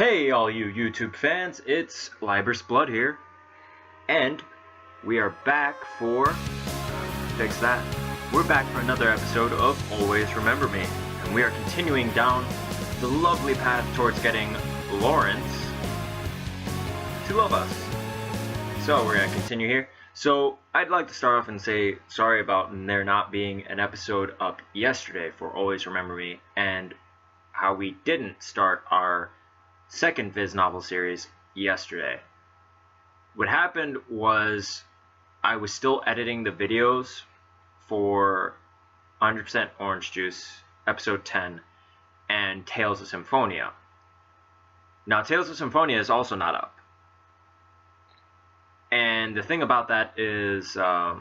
Hey all you YouTube fans, it's Libers Blood here, and we are back for, fix that, we're back for another episode of Always Remember Me, and we are continuing down the lovely path towards getting Lawrence to love us. So we're going to continue here. So I'd like to start off and say sorry about there not being an episode up yesterday for Always Remember Me, and how we didn't start our second Viz novel series yesterday. What happened was I was still editing the videos for 100% Orange Juice, episode 10, and Tales of Symphonia. Now, Tales of Symphonia is also not up. And the thing about that is, I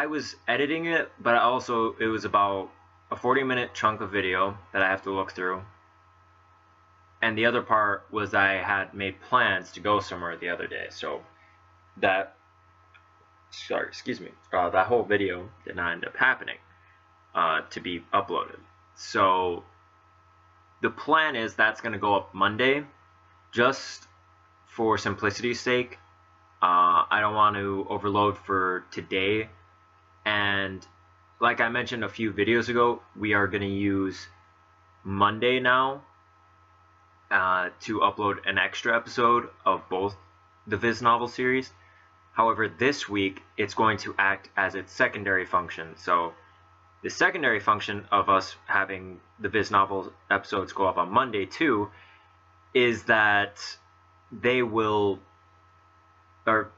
was editing it, but also it was about a 40-minute chunk of video that I have to look through. And the other part was I had made plans to go somewhere the other day, so that whole video did not end up happening to be uploaded. So the plan is that's going to go up Monday, just for simplicity's sake. I don't want to overload for today, and like I mentioned a few videos ago, we are going to use Monday now to upload an extra episode of both the Viz novel series. However, this week it's going to act as its secondary function. So the secondary function of us having the Viz novel episodes go up on Monday too is that they will, or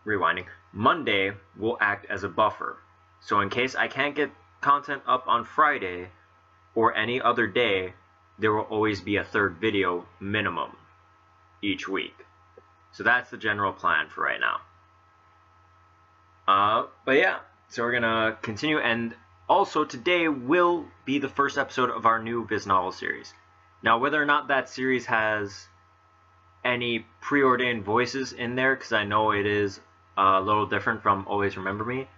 rewinding, Monday will act as a buffer. So in case I can't get content up on Friday or any other day, there will always be a third video minimum each week. So that's the general plan for right now. But yeah, so we're gonna continue, and also today will be the first episode of our new Viz novel series. Now, whether or not that series has any preordained voices in there, because I know it is a little different from Always Remember Me,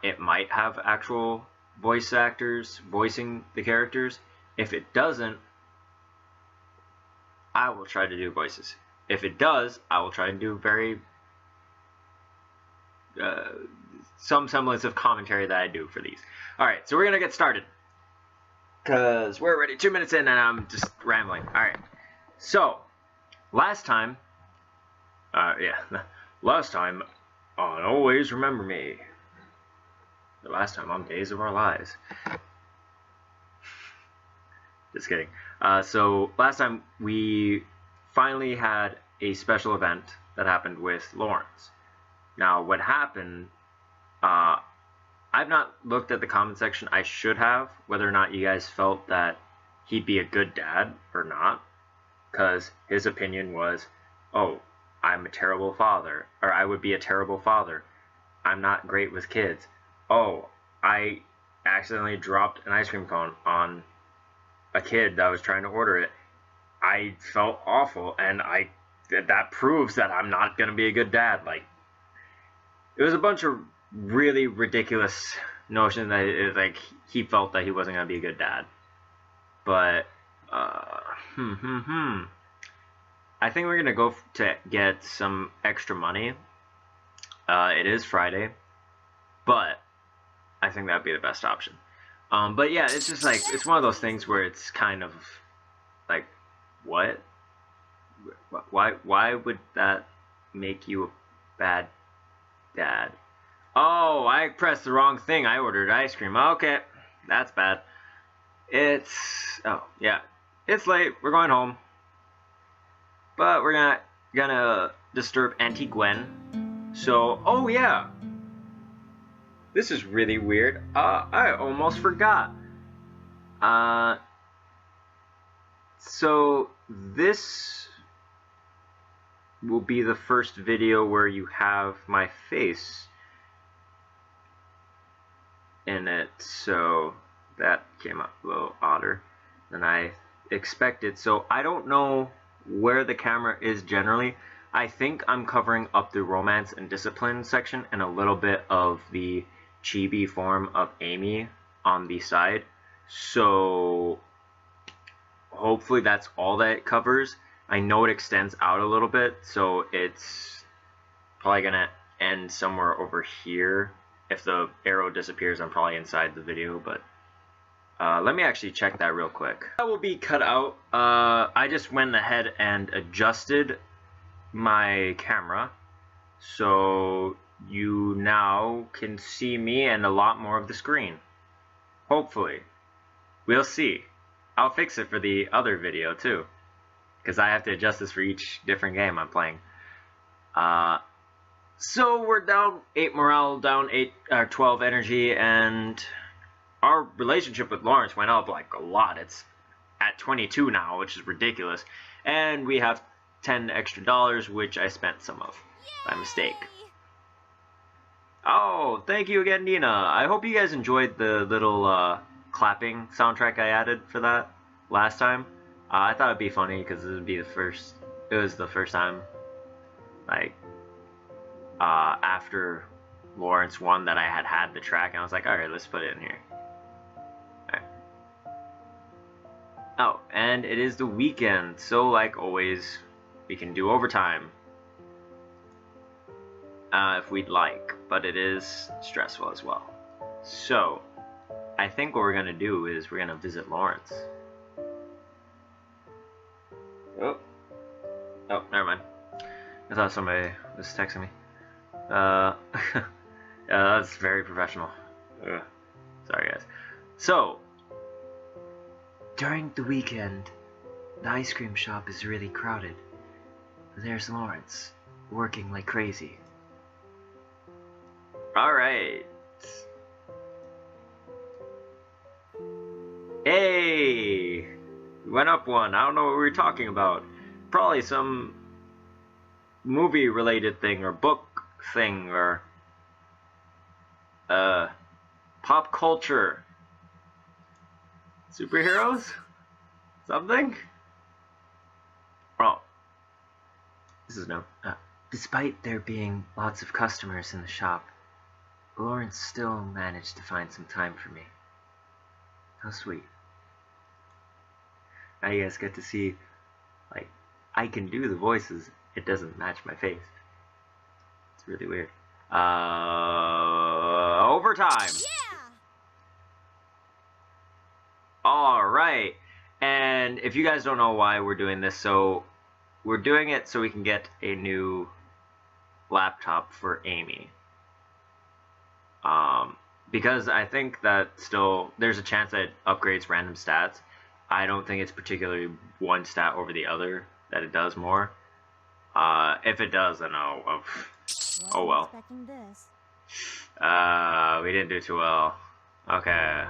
it might have actual voice actors voicing the characters. If it doesn't, I will try to do voices. If it does, I will try and do some semblance of commentary that I do for these. Alright, so we're going to get started, because we're already 2 minutes in and I'm just rambling. Alright, so last time on Always Remember Me, the last time on Days of Our Lives. Just kidding. So last time we finally had a special event that happened with Lawrence. Now what happened, I've not looked at the comment section. I should have, whether or not you guys felt that he'd be a good dad or not, because his opinion was, oh, I'm a terrible father, or I would be a terrible father. I'm not great with kids. Oh, I accidentally dropped an ice cream cone on a kid that was trying to order it. I felt awful, and that proves that I'm not gonna be a good dad. Like, it was a bunch of really ridiculous notions that he felt that he wasn't gonna be a good dad. But I think we're gonna go to get some extra money. It is Friday, but I think that'd be the best option. But yeah, it's just like, it's one of those things where it's kind of like, what? Why would that make you a bad dad? Oh, I pressed the wrong thing. I ordered ice cream. Okay, that's bad. Oh yeah, it's late. We're going home. But we're gonna disturb Auntie Gwen. So, oh yeah. This is really weird. I almost forgot. So this will be the first video where you have my face in it. So that came up a little odder than I expected. So I don't know where the camera is generally. I think I'm covering up the romance and discipline section and a little bit of the chibi form of Amy on the side. So hopefully that's all that it covers. I know it extends out a little bit, so it's probably gonna end somewhere over here. If the arrow disappears, I'm probably inside the video, but let me actually check that real quick. That will be cut out. I just went ahead and adjusted my camera, so you now can see me and a lot more of the screen. Hopefully. We'll see. I'll fix it for the other video too, because I have to adjust this for each different game I'm playing. So we're down 8 morale, down 12 energy, and our relationship with Lawrence went up like a lot. It's at 22 now, which is ridiculous. And we have $10 extra, which I spent some of by mistake. Oh, thank you again, Nina. I hope you guys enjoyed the little clapping soundtrack I added for that last time. I thought it'd be funny because it was the first time, like, after Lawrence won that I had the track, and I was like, alright, let's put it in here. Alright. Oh, and it is the weekend, so like always, we can do overtime. If we'd like, but it is stressful as well. So, I think what we're gonna do is we're gonna visit Lawrence. Oh, never mind. I thought somebody was texting me. Yeah, that's very professional. Ugh. Sorry, guys. So, during the weekend, the ice cream shop is really crowded. There's Lawrence, working like crazy. Alright. Hey! We went up one. I don't know what we were talking about. Probably some movie related thing or book thing or pop culture. Superheroes? Something? Oh. This is no. Despite there being lots of customers in the shop, Lawrence still managed to find some time for me. How sweet. Now you guys get to see, like, I can do the voices. It doesn't match my face. It's really weird. Overtime! Yeah! Alright. And if you guys don't know why we're doing this, so we're doing it so we can get a new laptop for Amy. Because I think that still, there's a chance that it upgrades random stats. I don't think it's particularly one stat over the other that it does more. If it does, then oh well. We didn't do too well. Okay,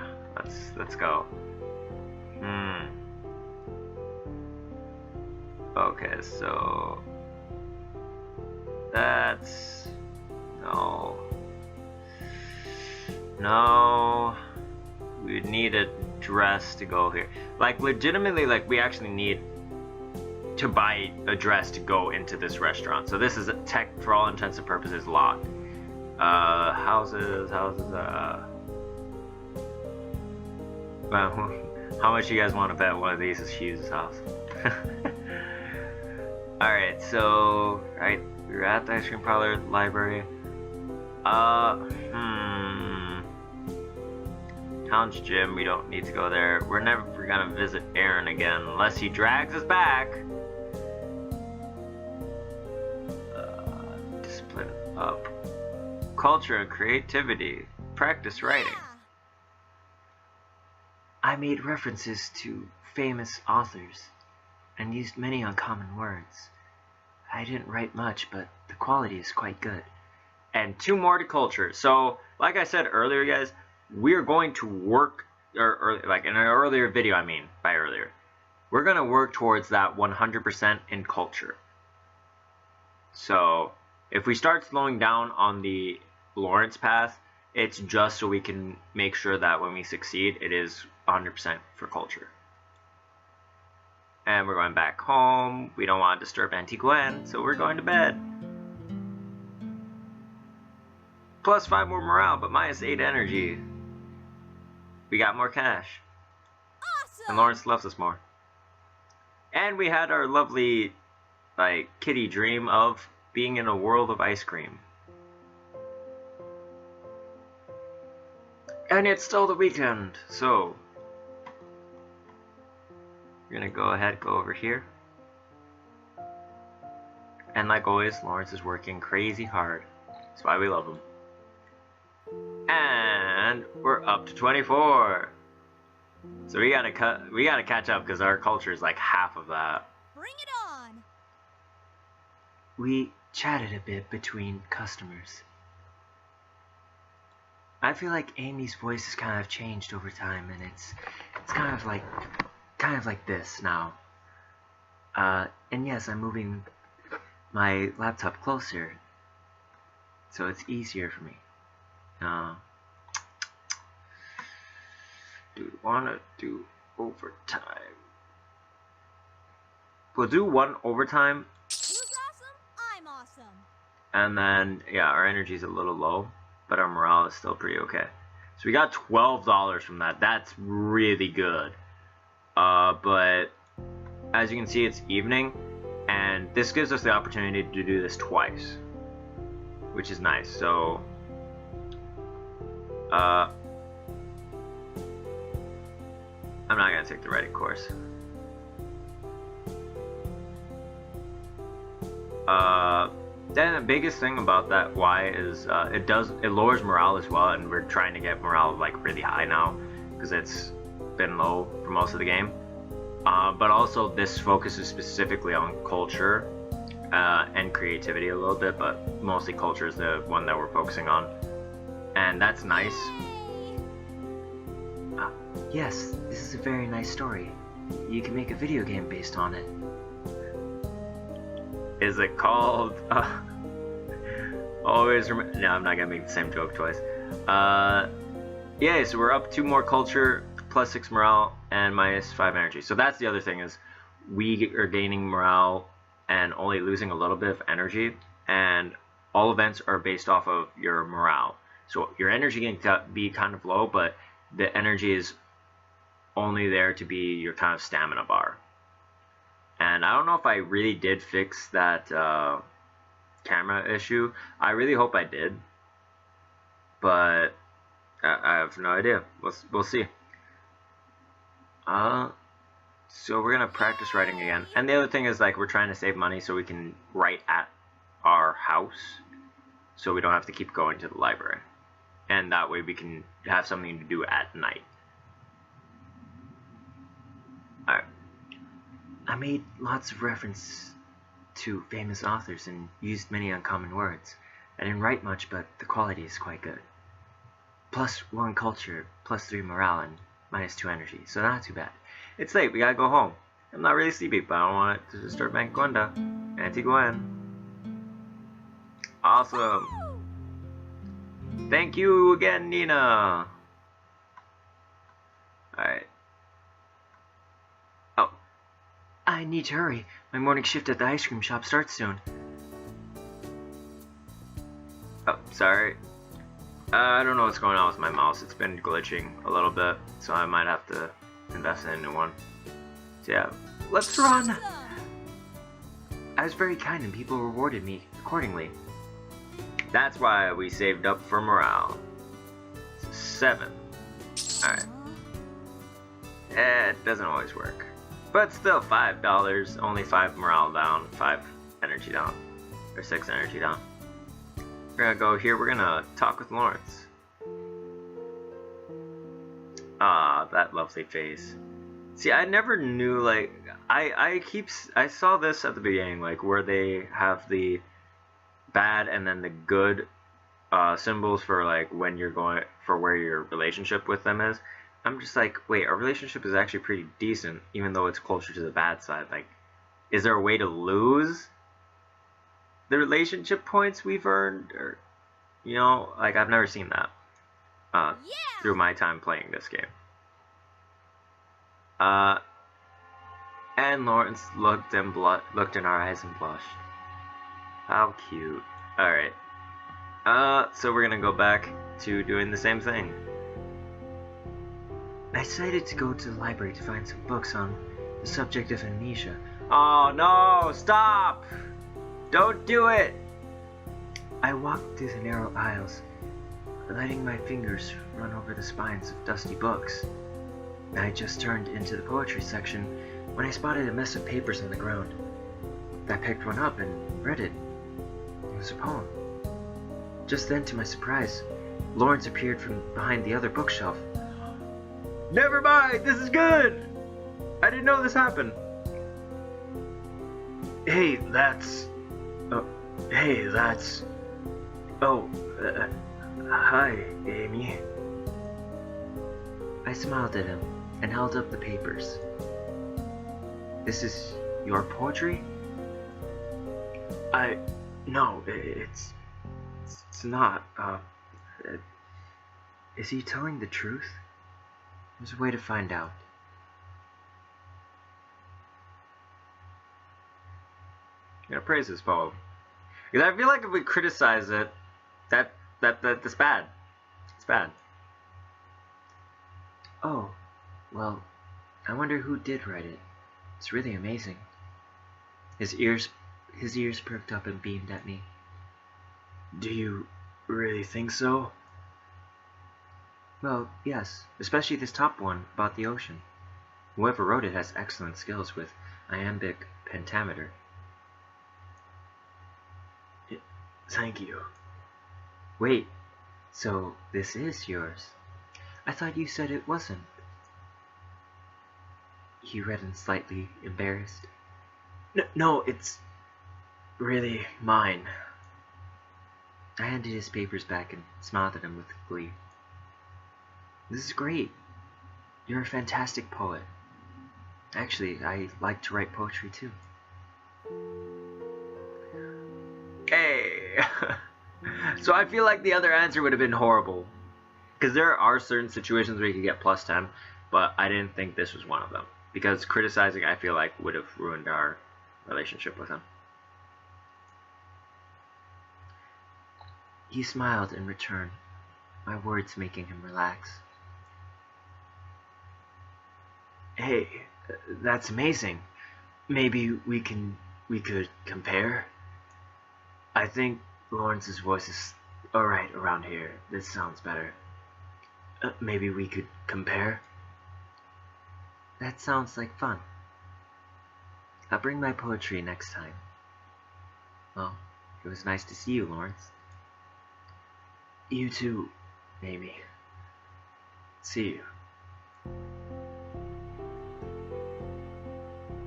let's go. Okay, so that's no. We need a dress to go here. Like, legitimately, like, we actually need to buy a dress to go into this restaurant. So this is a tech, for all intents and purposes, locked. Houses, well, how much you guys want to bet one of these is Hughes' house? Alright, so, right, we were at the ice cream parlor, library. Town's gym, we don't need to go there. We're never gonna visit Aaron again unless he drags us back. Discipline up. Culture and creativity. Practice writing. Yeah. I made references to famous authors and used many uncommon words. I didn't write much, but the quality is quite good. And 2 more to culture. So, like I said earlier, guys, we're going to work, or like in an earlier video, I mean, by earlier, we're going to work towards that 100% in culture. So, if we start slowing down on the Lawrence path, it's just so we can make sure that when we succeed, it is 100% for culture. And we're going back home. We don't want to disturb Auntie Gwen, so we're going to bed. Plus 5 more morale, but minus 8 energy. We got more cash. And Lawrence loves us more. And we had our lovely, like, kitty dream of being in a world of ice cream. And it's still the weekend, so we're gonna go ahead, go over here. And like always, Lawrence is working crazy hard. That's why we love him. And we're up to 24. So we gotta catch up because our culture is like half of that. Bring it on. We chatted a bit between customers. I feel like Amy's voice has kind of changed over time, and it's kind of like this now. And yes, I'm moving my laptop closer, so it's easier for me. Do we want to do overtime? We'll do one overtime. Who's awesome? I'm awesome. And then, yeah, our energy's a little low, but our morale is still pretty okay. So we got $12 from that. That's really good. But as you can see, it's evening, and this gives us the opportunity to do this twice, which is nice. So, I'm not gonna take the writing course. Then the biggest thing about that why is it lowers morale as well, and we're trying to get morale like really high now because it's been low for most of the game. But also this focuses specifically on culture and creativity a little bit, but mostly culture is the one that we're focusing on, and that's nice. Yes, this is a very nice story. You can make a video game based on it. Is it called always remember? No, I'm not gonna make the same joke twice. Yeah, so we're up 2 more culture, plus 6 morale, and minus 5 energy. So that's the other thing, is we are gaining morale and only losing a little bit of energy, and all events are based off of your morale. So your energy can be kind of low, but the energy is only there to be your kind of stamina bar. And I don't know if I really did fix that camera issue. I really hope I did, but I have no idea. We'll see. So we're gonna practice writing again. And the other thing is, like, we're trying to save money so we can write at our house, so we don't have to keep going to the library. And that way we can have something to do at night. Alright. I made lots of reference to famous authors and used many uncommon words. I didn't write much, but the quality is quite good. Plus 1 culture, plus 3 morale, and minus 2 energy, so not too bad. It's late, we gotta go home. I'm not really sleepy, but I don't want it to disturb Aunt Gwenda. Auntie Gwen. Awesome. Thank you again, Nina. Alright. Oh. I need to hurry. My morning shift at the ice cream shop starts soon. Oh, sorry. I don't know what's going on with my mouse. It's been glitching a little bit, so I might have to invest in a new one. So yeah, let's run! I was very kind and people rewarded me accordingly. That's why we saved up for morale. 7. Alright. It doesn't always work. But still, $5. Only 5 morale down, 5 energy down. Or 6 energy down. We're gonna go here, we're gonna talk with Lawrence. Ah, that lovely face. See, I never knew, like, I saw this at the beginning, like, where they have the bad and then the good symbols for, like, when you're going, for where your relationship with them is. I'm just like, wait, our relationship is actually pretty decent, even though it's closer to the bad side. Like, is there a way to lose the relationship points we've earned? Or, you know, like, I've never seen that through my time playing this game. And Lawrence looked in our eyes and blushed. How cute. Alright. So we're gonna go back to doing the same thing. I decided to go to the library to find some books on the subject of amnesia. Oh no, stop! Don't do it! I walked through the narrow aisles, letting my fingers run over the spines of dusty books. I had just turned into the poetry section when I spotted a mess of papers on the ground. I picked one up and read it. It was a poem. Just then, to my surprise, Lawrence appeared from behind the other bookshelf. Never mind, this is good! I didn't know this happened. Hey, that's... Oh, hi, Amy. I smiled at him and held up the papers. This is your poetry? No, it's not. Is he telling the truth? There's a way to find out. I'm gonna praise this poem. Because I feel like if we criticize it, that's bad. It's bad. Oh, well, I wonder who did write it. It's really amazing. His ears perked up and beamed at me. Do you really think so? Well, yes, especially this top one about the ocean. Whoever wrote it has excellent skills with iambic pentameter. Thank you. Wait, so this is yours? I thought you said it wasn't. He reddened, slightly embarrassed. No, it's really mine. I handed his papers back and smiled at him with glee. This is great. You're a fantastic poet. Actually, I like to write poetry too. Hey! So I feel like the other answer would have been horrible. Because there are certain situations where you could get plus 10, but I didn't think this was one of them. Because criticizing, I feel like, would have ruined our relationship with him. He smiled in return, my words making him relax. Hey, that's amazing. Maybe we could compare? I think Lawrence's voice is alright around here. This sounds better. Maybe we could compare? That sounds like fun. I'll bring my poetry next time. Well, it was nice to see you, Lawrence. You too, Amy. See you.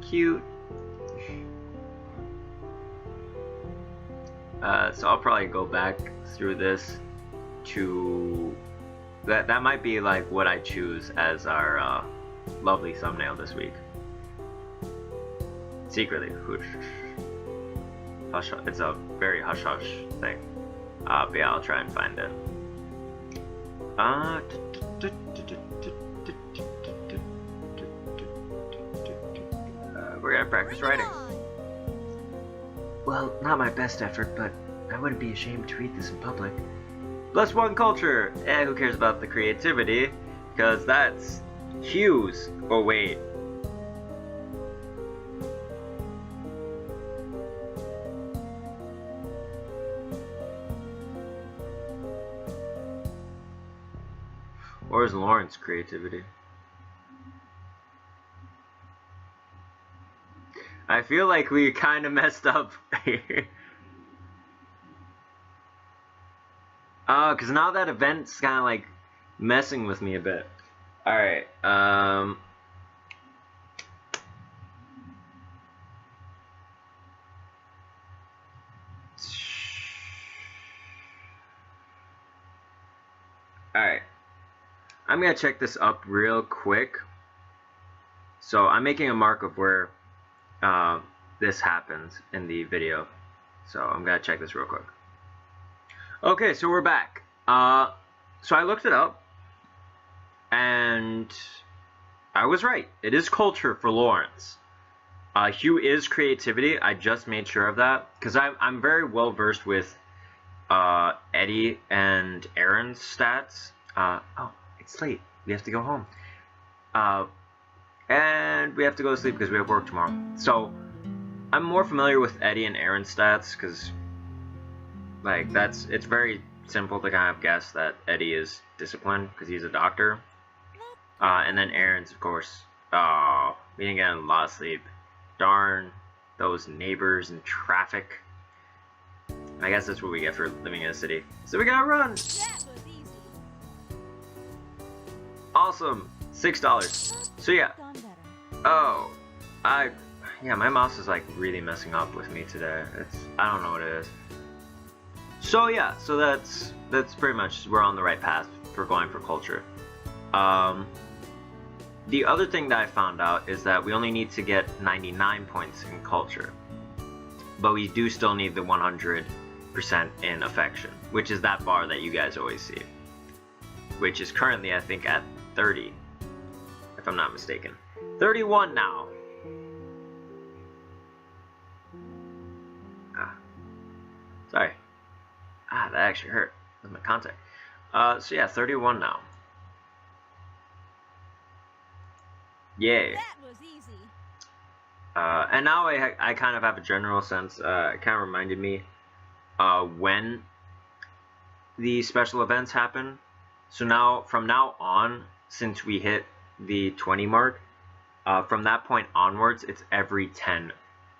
Cute. So I'll probably go back through this to... That might be like what I choose as our lovely thumbnail this week. Secretly, hush. It's a very hush-hush thing. But yeah, I'll try and find it. We're gonna practice writing. Well, not my best effort, but I wouldn't be ashamed to read this in public. +1 culture! And who cares about the creativity? Because that's Hughes. Oh, wait. Or is Lawrence creativity? I feel like we kind of messed up here. Because now that event's kind of like messing with me a bit. Alright, Alright. I'm going to check this up real quick. So I'm making a mark of where this happens in the video. So I'm going to check this real quick. Okay, so we're back. So I looked it up, and I was right. It is culture for Lawrence. Hugh is creativity. I just made sure of that, because I'm very well versed with Eddie and Aaron's stats. Oh, it's late. We have to go home. And we have to go to sleep because we have work tomorrow. So I'm more familiar with Eddie and Aaron's stats because, like, it's very simple to kind of guess that Eddie is disciplined because he's a doctor. And then Aaron's, of course, we didn't get a lot of sleep. Darn those neighbors and traffic. I guess that's what we get for living in a city. So we gotta run. That was easy. Awesome. $6. So yeah. Done better. Oh, yeah, my mouse is like really messing up with me today. I don't know what it is. So yeah, so that's pretty much, we're on the right path for going for culture. The other thing that I found out is that we only need to get 99 points in culture, but we do still need the 100% in affection, which is that bar that you guys always see, which is currently I think at 30, if I'm not mistaken. 31 now. Sorry. That actually hurt with my contact. So yeah, 31 now. Yay. That was easy. And now I kind of have a general sense. It kind of reminded me when the special events happen. So now, from now on, since we hit the 20 mark, from that point onwards, it's every 10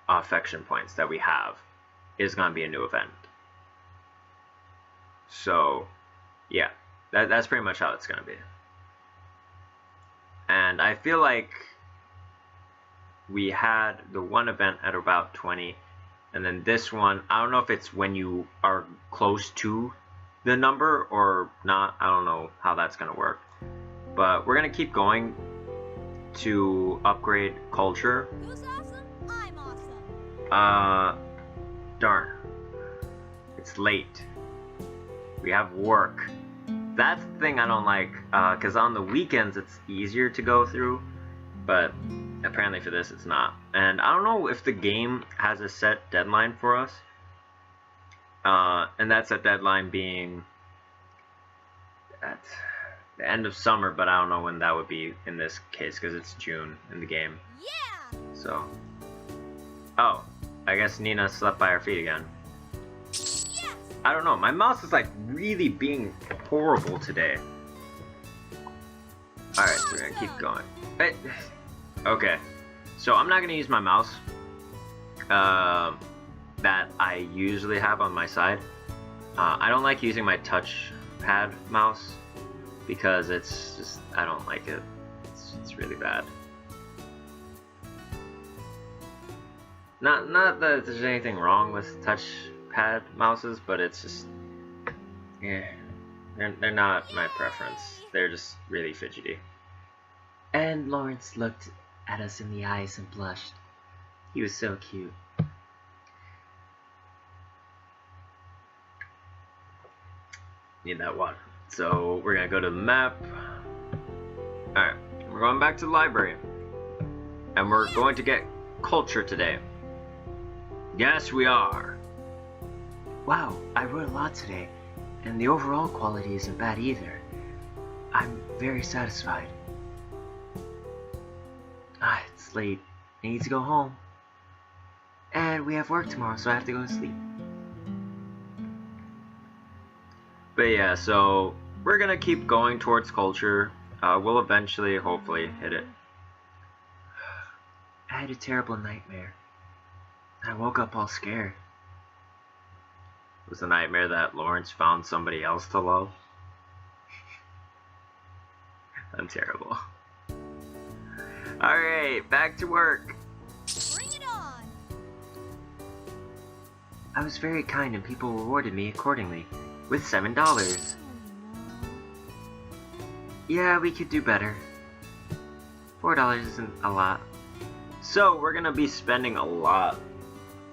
affection points that we have is going to be a new event. So, yeah, that's pretty much how it's going to be. And I feel like we had the one event at about 20, and then this one, I don't know if it's when you are close to the number or not. I don't know how that's going to work. But we're going to keep going to upgrade culture. Who's awesome? I'm awesome. Darn. It's late. We have work. That's the thing I don't like, because on the weekends it's easier to go through, but apparently for this it's not. And I don't know if the game has a set deadline for us, and that's a deadline being at the end of summer, but I don't know when that would be in this case because it's June in the game. Yeah. So, oh, I guess Nina slept by her feet again. Yes. I don't know, my mouse is like really being horrible today. Alright, so we're gonna keep going. Okay, so I'm not gonna use my mouse that I usually have on my side. I don't like using my touchpad mouse because it's just, I don't like it. It's really bad. Not that there's anything wrong with touchpad mouses, but it's just, yeah, they're not my preference. They're just really fidgety. And Lawrence looked at us in the eyes and blushed. He was so cute. Need that water. So we're gonna go to the map. Alright, we're going back to the library. And we're going to get culture today. Yes, we are. Wow, I wrote a lot today, and the overall quality isn't bad either. I'm very satisfied. It's late. I need to go home. And we have work tomorrow, so I have to go to sleep. But yeah, so we're gonna keep going towards culture. We'll eventually, hopefully, hit it. I had a terrible nightmare. I woke up all scared. It was the nightmare that Lawrence found somebody else to love. I'm terrible. Alright, back to work. Bring it on. I was very kind and people rewarded me accordingly, with $7. Oh, no. Yeah, we could do better. $4 isn't a lot. So, we're gonna be spending a lot.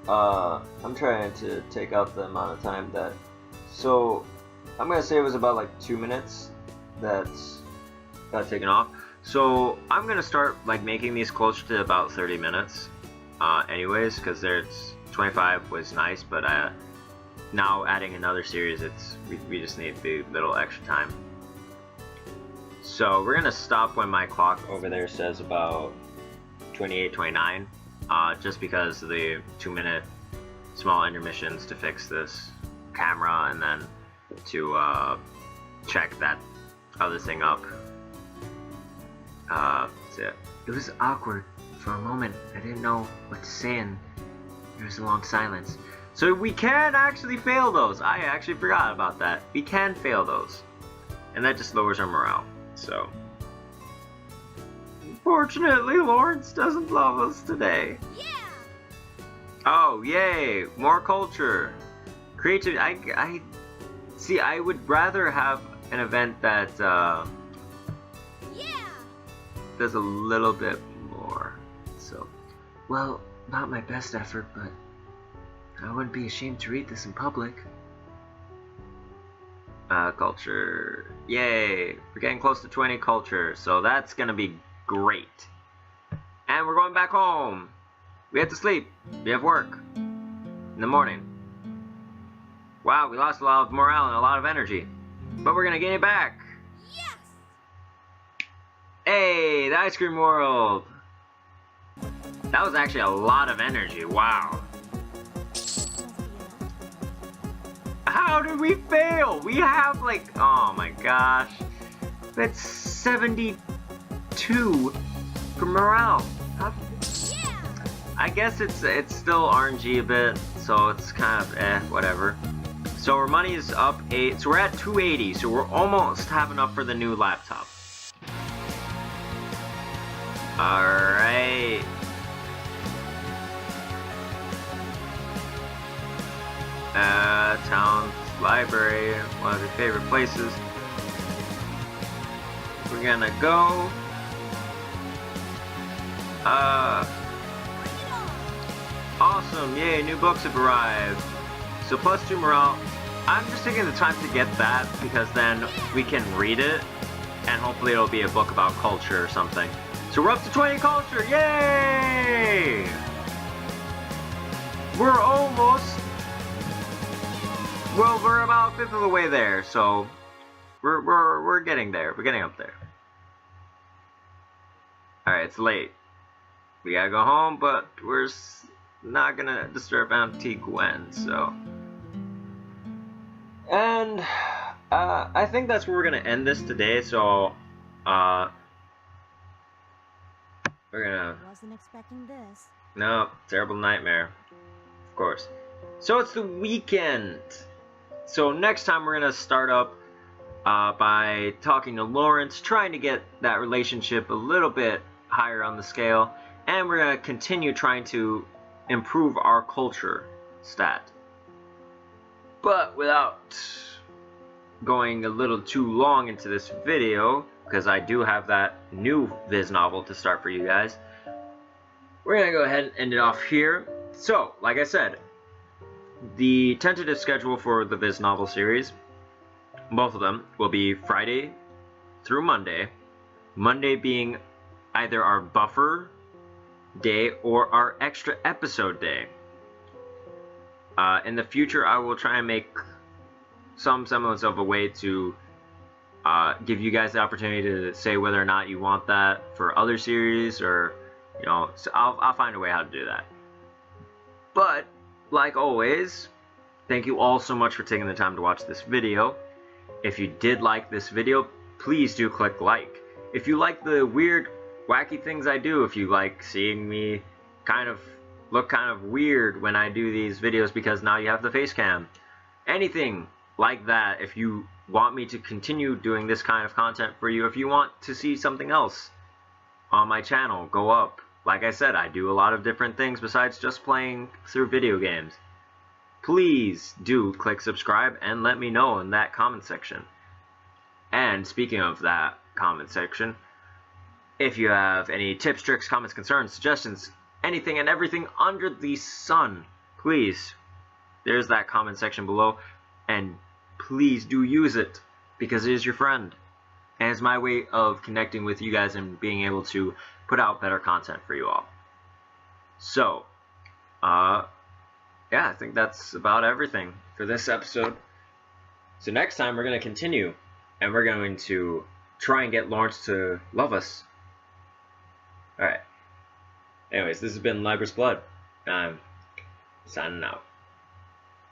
I'm trying to take out the amount of time that... So, I'm gonna say it was about like 2 minutes that's got taken off. So, I'm gonna start like making these closer to about 30 minutes. Anyways, because there's 25 was nice, but now adding another series, we just need the little extra time. So we're gonna stop when my clock over there says about 28, 29, just because of the 2-minute small intermissions to fix this camera and then to check that other thing up. So it was awkward for a moment. I didn't know what to say and there was a long silence. So we can actually fail those. I actually forgot about that. We can fail those. And that just lowers our morale. So unfortunately, Lawrence doesn't love us today. Yeah! Oh, yay! More culture. Creativity. I see. I would rather have an event that Yeah! does a little bit more. So, well, not my best effort, but I wouldn't be ashamed to read this in public. Culture. Yay! We're getting close to 20 culture, so that's gonna be great. And we're going back home. We have to sleep. We have work in the morning. Wow, we lost a lot of morale and a lot of energy, but we're gonna gain it back. Yes! Hey, the ice cream world. That was actually a lot of energy. Wow. How did we fail? We have like, oh my gosh, that's 72 for morale. Yeah! I guess it's still RNG a bit, so it's kind of whatever. So our money is up 8, so we're at 280, so we're almost have enough for the new laptop. Alright. Town library, one of your favorite places. We're gonna go. Awesome, yay, new books have arrived. So +2 morale. I'm just taking the time to get that because then we can read it and hopefully it'll be a book about culture or something. So we're up to 20 culture, yay! We're almost, well, we're about a fifth of the way there, so we're getting there. We're getting up there. Alright, it's late. We gotta go home, but we're not gonna disturb Auntie Gwen, so. And I think that's where we're gonna end this today, so we're gonna. Wasn't expecting this. No, terrible nightmare. Of course. So it's the weekend. So next time we're gonna start up by talking to Lawrence, trying to get that relationship a little bit higher on the scale, and we're gonna continue trying to improve our culture stat. But without going a little too long into this video, because I do have that new Viz novel to start for you guys, we're gonna go ahead and end it off here. So, like I said, the tentative schedule for the Viz novel series, both of them, will be Friday through Monday. Monday being either our buffer day or our extra episode day. In the future, I will try and make some semblance of a way to give you guys the opportunity to say whether or not you want that for other series, or, you know, so I'll find a way how to do that. But, like always, thank you all so much for taking the time to watch this video. If you did like this video, please do click like. If you like the weird, wacky things I do, if you like seeing me look kind of weird when I do these videos because now you have the face cam, anything like that, if you want me to continue doing this kind of content for you, if you want to see something else on my channel go up, like I said, I do a lot of different things besides just playing through video games. Please do click subscribe and let me know in that comment section. And speaking of that comment section, if you have any tips, tricks, comments, concerns, suggestions, anything and everything under the sun, please, there's that comment section below, and please do use it, because it is your friend, and it's my way of connecting with you guys and being able to put out better content for you all. So, yeah, I think that's about everything for this episode. So next time we're going to continue, and we're going to try and get Lawrence to love us. Alright. Anyways, this has been Libra's Blood. I'm signing out.